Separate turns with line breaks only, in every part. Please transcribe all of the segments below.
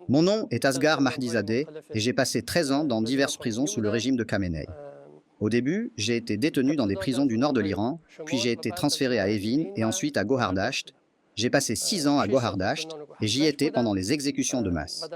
Mon nom est Asghar Mahdizadeh et j'ai passé 13 ans dans diverses prisons sous le régime de Khamenei. Au début, j'ai été détenu dans des prisons du nord de l'Iran, puis j'ai été transféré à Evin et ensuite à Gohardasht. J'ai passé 6 ans à Gohardasht et j'y étais pendant les exécutions de masse.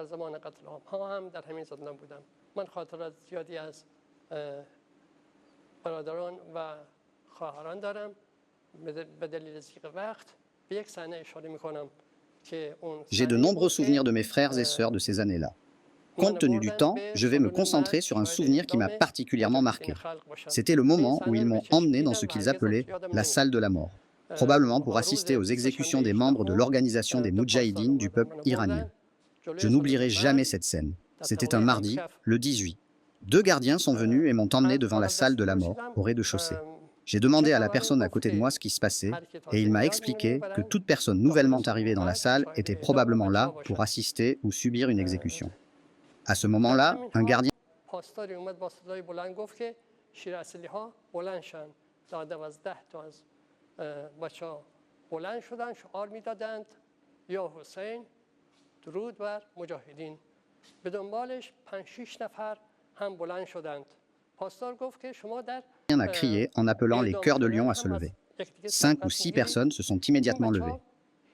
J'ai de nombreux souvenirs de mes frères et sœurs de ces années-là. Compte tenu du temps, je vais me concentrer sur un souvenir qui m'a particulièrement marqué. C'était le moment où ils m'ont emmené dans ce qu'ils appelaient la salle de la mort, probablement pour assister aux exécutions des membres de l'organisation des Moudjahidines du peuple iranien. Je n'oublierai jamais cette scène. C'était un mardi, le 18. 2 gardiens sont venus et m'ont emmené devant la salle de la mort, au rez-de-chaussée. J'ai demandé à la personne à côté de moi ce qui se passait et il m'a expliqué que toute personne nouvellement arrivée dans la salle était probablement là pour assister ou subir une exécution. À ce moment-là, un gardien a crié en appelant les cœurs de lion à se lever. 5 ou 6 personnes se sont immédiatement levées.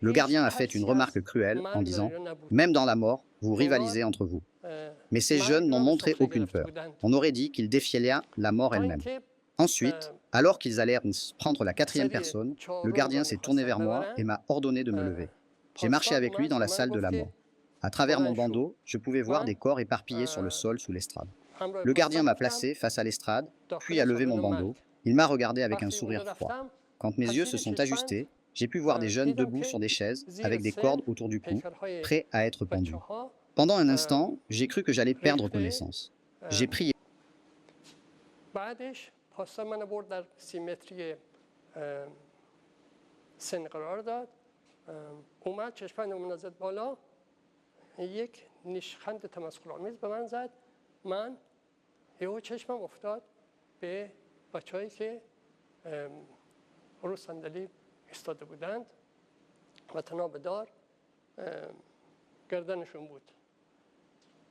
Le gardien a fait une remarque cruelle en disant « Même dans la mort, vous rivalisez entre vous ». Mais ces jeunes n'ont montré aucune peur. On aurait dit qu'ils défiaient la mort elle-même. Ensuite, alors qu'ils allèrent prendre la 4e personne, le gardien s'est tourné vers moi et m'a ordonné de me lever. J'ai marché avec lui dans la salle de la mort. À travers mon bandeau, je pouvais voir des corps éparpillés sur le sol sous l'estrade. Le gardien m'a placé face à l'estrade, puis a levé mon bandeau. Il m'a regardé avec un sourire froid. Quand mes yeux se sont ajustés, j'ai pu voir des jeunes debout sur des chaises, avec des cordes autour du cou, prêts à être pendus. Pendant un instant, j'ai cru que j'allais perdre connaissance. J'ai prié.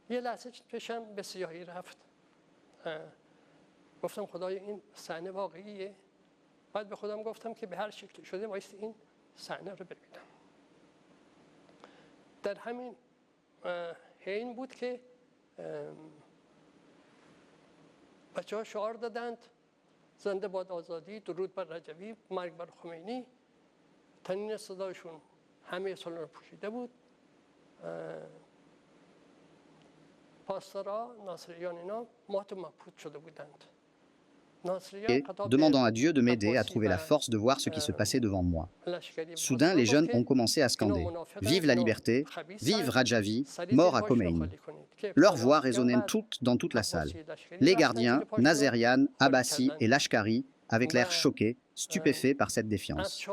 یه لحظه چشم به سیاهی رفت. گفتم خدای این صحنه واقعیه. بعد به خودم گفتم که به هر شکلی شده وایس این صحنه رو ببینم. در همین حین بود که بچه‌ها شعار دادند زنده باد آزادی، درود بر رجوی، مرگ بر خمینی. تنین صدایشون همه سالن رو پوشیده بود.
Et demandant à Dieu de m'aider à trouver la force de voir ce qui se passait devant moi. Soudain, les jeunes ont commencé à scander « Vive la liberté, vive Rajavi, mort à Khomeini ». Leurs voix résonnaient toutes dans toute la salle. Les gardiens, Nazerian, Abbasi et Lashkari, avec l'air choqué, stupéfaits par cette défiance.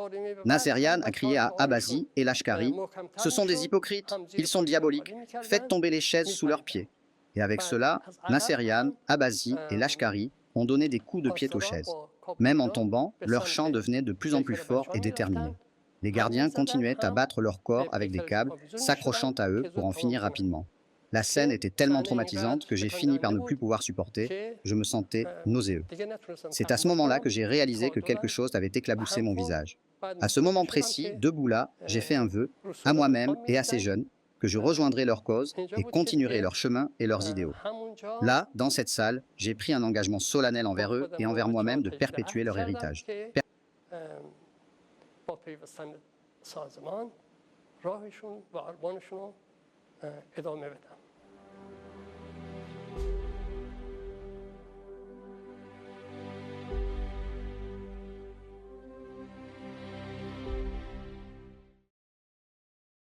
Nazerian a crié à Abbasi et Lashkari « Ce sont des hypocrites, ils sont diaboliques, faites tomber les chaises sous leurs pieds ». Et avec cela, Nazerian, Abbasi et Lashkari ont donné des coups de pied aux chaises. Même en tombant, leur chant devenait de plus en plus fort et déterminé. Les gardiens continuaient à battre leur corps avec des câbles, s'accrochant à eux pour en finir rapidement. La scène était tellement traumatisante que j'ai fini par ne plus pouvoir supporter. Je me sentais nauséeux. C'est à ce moment-là que j'ai réalisé que quelque chose avait éclaboussé mon visage. À ce moment précis, debout là, j'ai fait un vœu, à moi-même et à ces jeunes, que je rejoindrai leur cause et continuerai leur chemin et leurs idéaux. Là, dans cette salle, j'ai pris un engagement solennel envers eux et envers moi-même de perpétuer leur héritage.
راهشون و آرمانشون رو ادامه بدن.